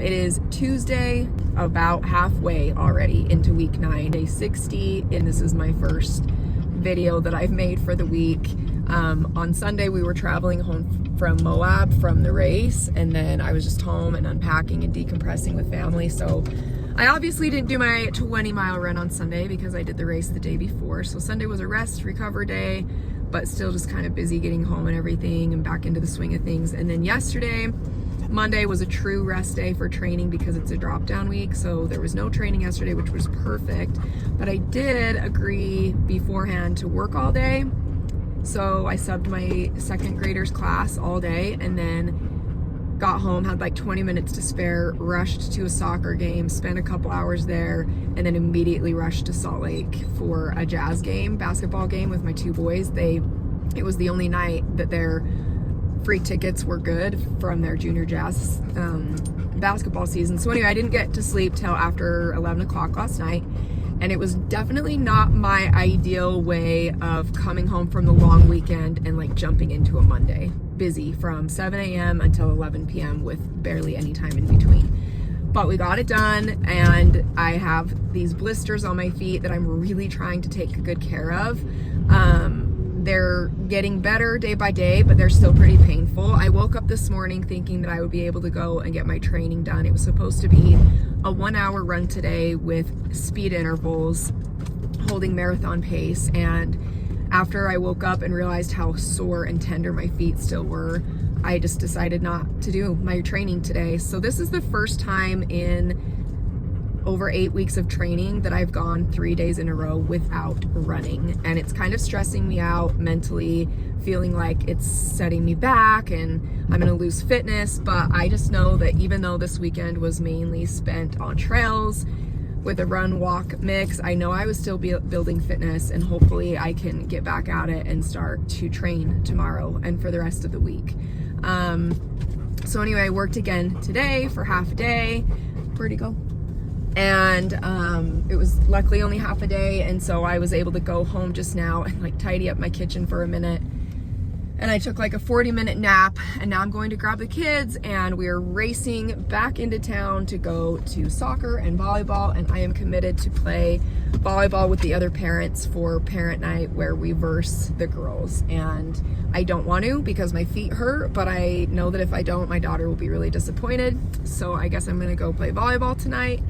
It is Tuesday, about halfway already into week 9, day 60, and this is my first video that I've made for the week. On Sunday we were traveling home from Moab from the race, and then I was just home and unpacking and decompressing with family. So I obviously didn't do my 20-mile run on Sunday because I did the race the day before. So Sunday was a rest, recover day, but still just kind of busy getting home and everything and back into the swing of things. And then yesterday, Monday, was a true rest day for training because it's a drop down week, so there was no training yesterday, which was perfect. But I did agree beforehand to work all day, so I subbed my second graders class all day and then got home, had like 20 minutes to spare, rushed to a soccer game, spent a couple hours there, and then immediately rushed to Salt Lake for a jazz game, basketball game with my two boys. It was the only night that their free tickets were good from their junior jazz basketball season. So anyway, I didn't get to sleep till after 11 o'clock last night, and it was definitely not my ideal way of coming home from the long weekend and like jumping into a Monday. Busy from 7 a.m. until 11 p.m. with barely any time in between. But we got it done, and I have these blisters on my feet that I'm really trying to take good care of. They're getting better day by day, but they're still pretty painful. I woke up this morning thinking that I would be able to go and get my training done. It was supposed to be a 1-hour run today with speed intervals, holding marathon pace. And after I woke up and realized how sore and tender my feet still were, I just decided not to do my training today. So this is the first time in over 8 weeks of training that I've gone 3 days in a row without running, and it's kind of stressing me out mentally, feeling like it's setting me back and I'm gonna lose fitness. But I just know that even though this weekend was mainly spent on trails with a run walk mix, I know I was still building fitness, and hopefully I can get back at it and start to train tomorrow and for the rest of the week. So anyway, I worked again today for half a day. Where'd he go? And it was luckily only half a day, and so I was able to go home just now and like tidy up my kitchen for a minute. And I took like a 40-minute nap, and now I'm going to grab the kids and we're racing back into town to go to soccer and volleyball. And I am committed to play volleyball with the other parents for parent night where we verse the girls. And I don't want to because my feet hurt, but I know that if I don't, my daughter will be really disappointed. So I guess I'm gonna go play volleyball tonight.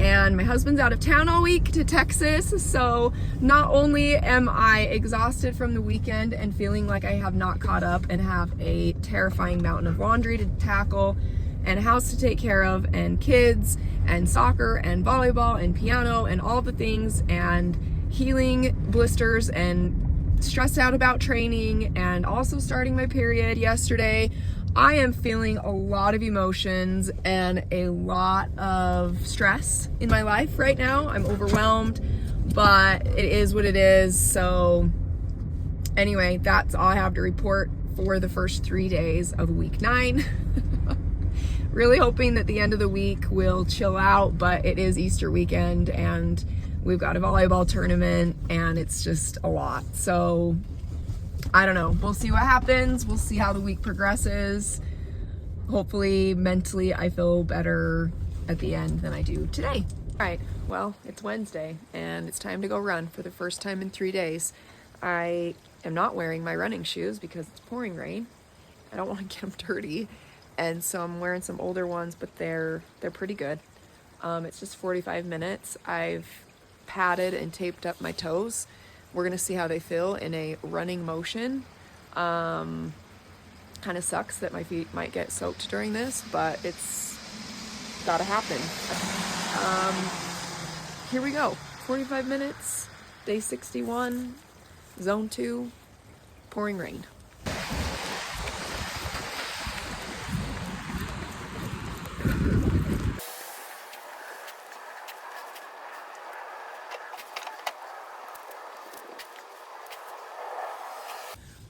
And my husband's out of town all week to Texas, so not only am I exhausted from the weekend and feeling like I have not caught up and have a terrifying mountain of laundry to tackle and a house to take care of and kids and soccer and volleyball and piano and all the things and healing blisters and stressed out about training and also starting my period yesterday, I am feeling a lot of emotions and a lot of stress in my life right now. I'm overwhelmed, but it is what it is. So anyway, that's all I have to report for the first 3 days of week 9. Really hoping that the end of the week will chill out, but it is Easter weekend and we've got a volleyball tournament and it's just a lot. So I don't know. We'll see what happens. We'll see how the week progresses. Hopefully, mentally, I feel better at the end than I do today. All right. Well, it's Wednesday, and it's time to go run for the first time in 3 days. I am not wearing my running shoes because it's pouring rain. I don't want to get them dirty, and so I'm wearing some older ones, but they're pretty good. It's just 45 minutes. I've padded and taped up my toes. We're gonna see how they feel in a running motion. Kind of sucks that my feet might get soaked during this, but it's gotta happen. Here we go. 45 minutes, day 61, zone 2, pouring rain.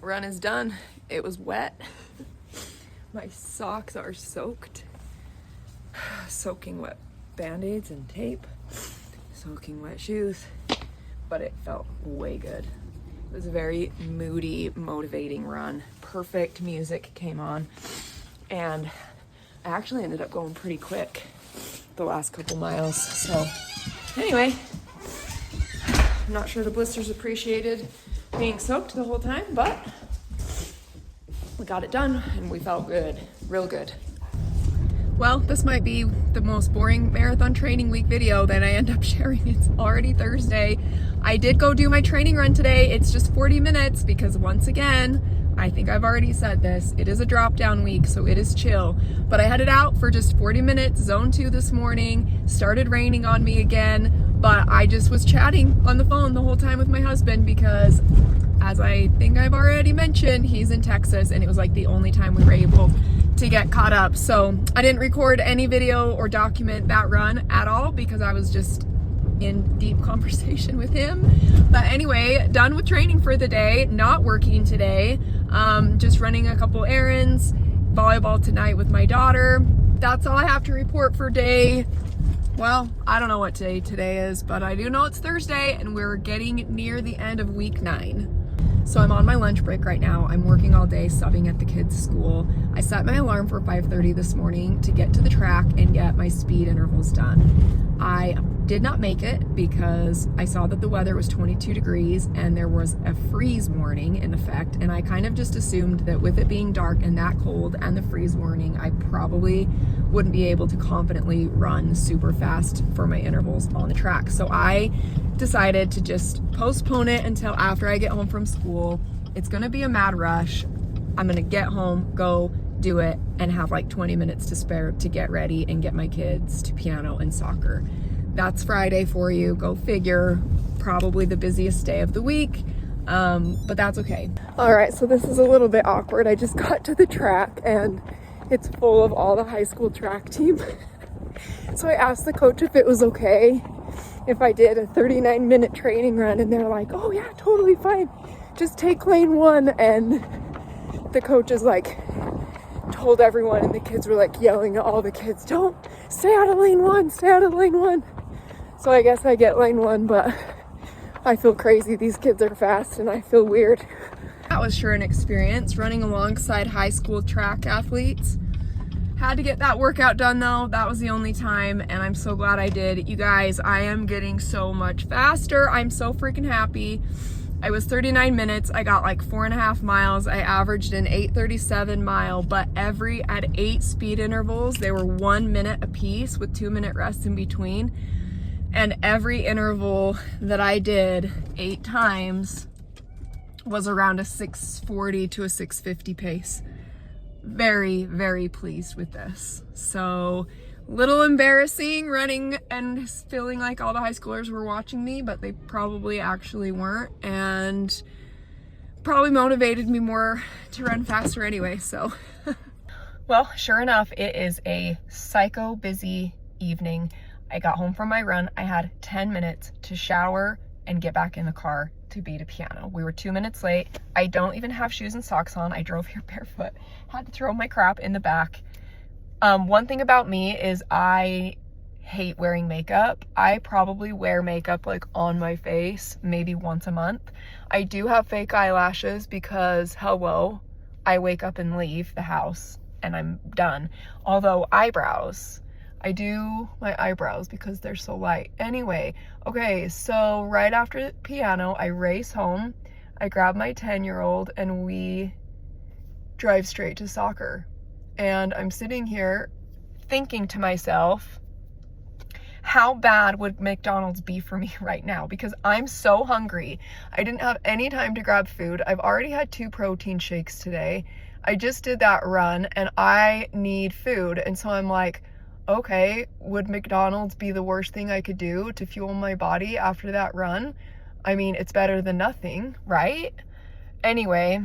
Run is done. It was wet. My socks are soaked. Soaking wet band-aids and tape. Soaking wet shoes. But it felt way good. It was a very moody, motivating run. Perfect music came on. And I actually ended up going pretty quick the last couple miles. So anyway, I'm not sure the blisters appreciated being soaked the whole time, but we got it done and we felt good, real good. Well, this might be the most boring marathon training week video that I end up sharing. It's already Thursday. I did go do my training run today. It's just 40 minutes because once again, I think I've already said this, it is a drop down week, so it is chill. But I headed out for just 40 minutes, zone 2 this morning, started raining on me again, but I just was chatting on the phone the whole time with my husband because, as I think I've already mentioned, he's in Texas and it was like the only time we were able to get caught up. So I didn't record any video or document that run at all because I was just in deep conversation with him. But anyway, done with training for the day, not working today, just running a couple errands, volleyball tonight with my daughter. That's all I have to report for day. Well, I don't know what day today is, but I do know it's Thursday and we're getting near the end of week 9. So I'm on my lunch break right now. I'm working all day subbing at the kids' school. I set my alarm for 5:30 this morning to get to the track and get my speed intervals done. I did not make it because I saw that the weather was 22 degrees and there was a freeze warning in effect, and I kind of just assumed that with it being dark and that cold and the freeze warning, I probably wouldn't be able to confidently run super fast for my intervals on the track. So I decided to just postpone it until after I get home from school. It's gonna be a mad rush. I'm gonna get home, go do it, and have like 20 minutes to spare to get ready and get my kids to piano and soccer. That's Friday for you, go figure. Probably the busiest day of the week, but that's okay. All right, so this is a little bit awkward. I just got to the track and it's full of all the high school track team. So I asked the coach if it was okay if I did a 39-minute training run, and they're like, oh yeah, totally fine. Just take lane 1. And the coach is like, told everyone, and the kids were like yelling at all the kids, don't, stay out of lane 1, stay out of lane 1. So I guess I get lane 1, but I feel crazy. These kids are fast and I feel weird. That was sure an experience, running alongside high school track athletes. Had to get that workout done though. That was the only time, and I'm so glad I did. You guys, I am getting so much faster. I'm so freaking happy. I was 39 minutes. I got like 4.5 miles. I averaged an 8:37 mile, but at 8 speed intervals, they were 1 minute apiece with 2-minute rests in between. And every interval that I did 8 times was around a 6:40 to a 6:50 pace. Very, very pleased with this. So, little embarrassing running and feeling like all the high schoolers were watching me, but they probably actually weren't, and probably motivated me more to run faster anyway, so. Well, sure enough, it is a psycho busy evening. I got home from my run. I had 10 minutes to shower and get back in the car to be to piano. We were 2 minutes late. I don't even have shoes and socks on. I drove here barefoot. Had to throw my crap in the back. One thing about me is I hate wearing makeup. I probably wear makeup like on my face maybe once a month. I do have fake eyelashes because, hello, I wake up and leave the house and I'm done. Although eyebrows, I do my eyebrows because they're so light. Anyway, okay, so right after the piano, I race home. I grab my 10-year-old and we drive straight to soccer. And I'm sitting here thinking to myself, how bad would McDonald's be for me right now? Because I'm so hungry. I didn't have any time to grab food. I've already had 2 protein shakes today. I just did that run and I need food. And so I'm like, okay, would McDonald's be the worst thing I could do to fuel my body after that run? I mean, it's better than nothing, right? Anyway,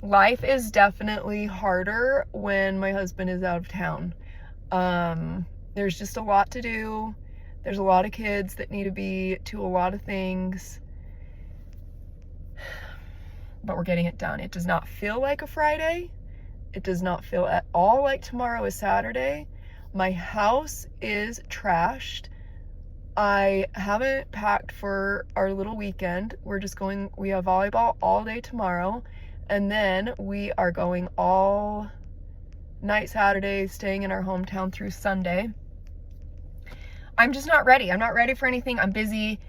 life is definitely harder when my husband is out of town. There's just a lot to do. There's a lot of kids that need to be to a lot of things. But we're getting it done. It does not feel like a Friday. It does not feel at all like tomorrow is Saturday. My house is trashed. I haven't packed for our little weekend. We have volleyball all day tomorrow, and then we are going all night Saturday, staying in our hometown through Sunday. I'm just not ready. I'm not ready for anything. I'm busy.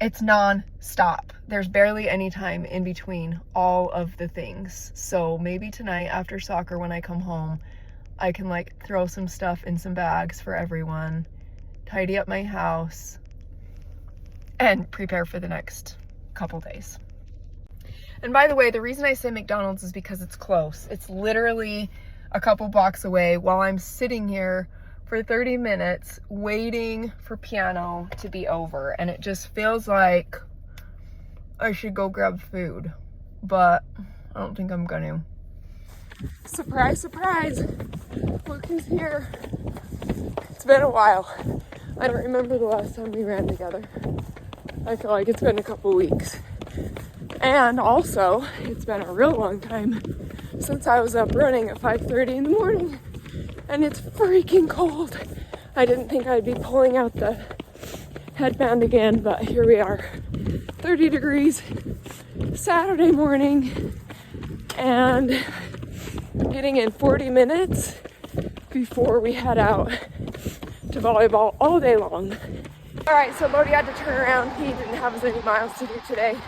It's non-stop. There's barely any time in between all of the things. So maybe tonight after soccer when I come home, I can like throw some stuff in some bags for everyone, tidy up my house, and prepare for the next couple days. And by the way, the reason I say McDonald's is because it's close. It's literally a couple blocks away while I'm sitting here for 30 minutes waiting for piano to be over, and it just feels like I should go grab food, but I don't think I'm gonna. Surprise, surprise, look who's here. It's been a while. I don't remember the last time we ran together. I feel like it's been a couple weeks, and also it's been a real long time since I was up running at 5:30 in the morning. And it's freaking cold. I didn't think I'd be pulling out the headband again, but here we are. 30 degrees, Saturday morning, and getting in 40 minutes before we head out to volleyball all day long. All right, so Bodhi had to turn around. He didn't have as many miles to do today.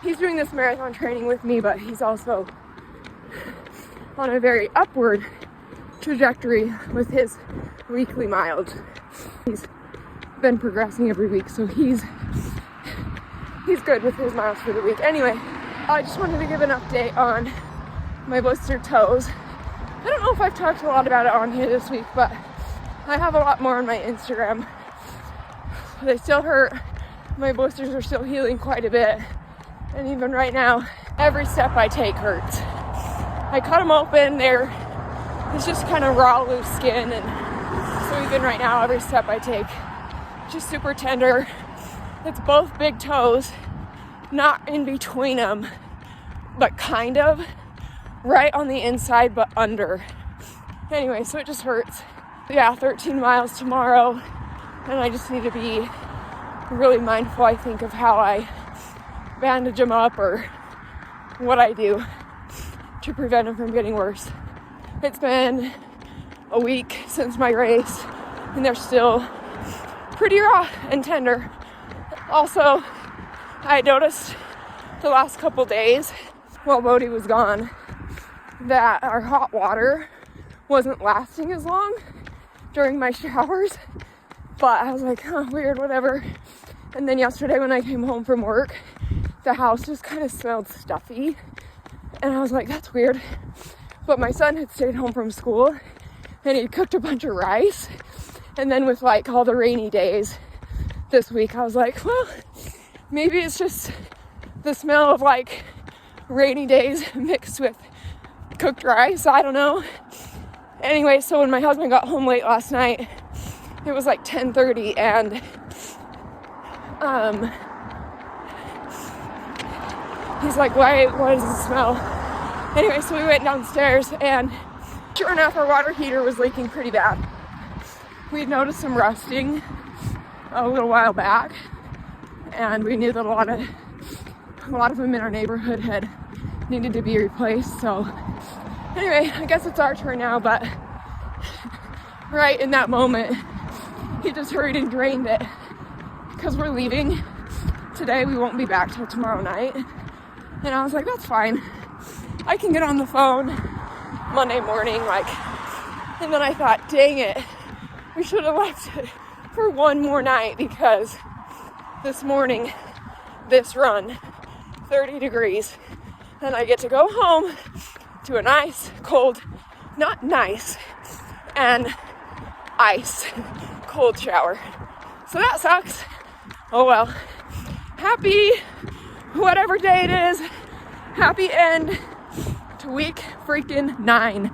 He's doing this marathon training with me, but he's also on a very upward trajectory with his weekly miles. He's been progressing every week, so he's good with his miles for the week. Anyway, I just wanted to give an update on my blistered toes. I don't know if I've talked a lot about it on here this week, but I have a lot more on my Instagram. They still hurt. My blisters are still healing quite a bit, and even right now, every step I take hurts. I cut them open. It's just kind of raw, loose skin, and so even right now, every step I take, just super tender. It's both big toes, not in between them, but kind of right on the inside, but under. Anyway, so it just hurts. Yeah, 13 miles tomorrow, and I just need to be really mindful, I think, of how I bandage them up or what I do to prevent them from getting worse. It's been a week since my race, and they're still pretty raw and tender. Also, I noticed the last couple days while Bodhi was gone that our hot water wasn't lasting as long during my showers, but I was like, weird, whatever. And then yesterday when I came home from work, the house just kind of smelled stuffy, and I was like, that's weird. But my son had stayed home from school, and he cooked a bunch of rice. And then with like all the rainy days this week, I was like, well, maybe it's just the smell of like rainy days mixed with cooked rice. I don't know. Anyway, so when my husband got home late last night, it was like 10:30, and he's like, why does it smell? Anyway, so we went downstairs, and sure enough, our water heater was leaking pretty bad. We had noticed some rusting a little while back, and we knew that a lot of them in our neighborhood had needed to be replaced. So anyway, I guess it's our turn now, but right in that moment, he just hurried and drained it because we're leaving today. We won't be back till tomorrow night. And I was like, that's fine. I can get on the phone Monday morning, and then I thought, dang it, we should have left it for one more night, because this morning, this run, 30 degrees, and I get to go home to a nice, cold, not nice, and ice cold shower. So that sucks. Oh well. Happy whatever day it is. Happy end to week freaking 9.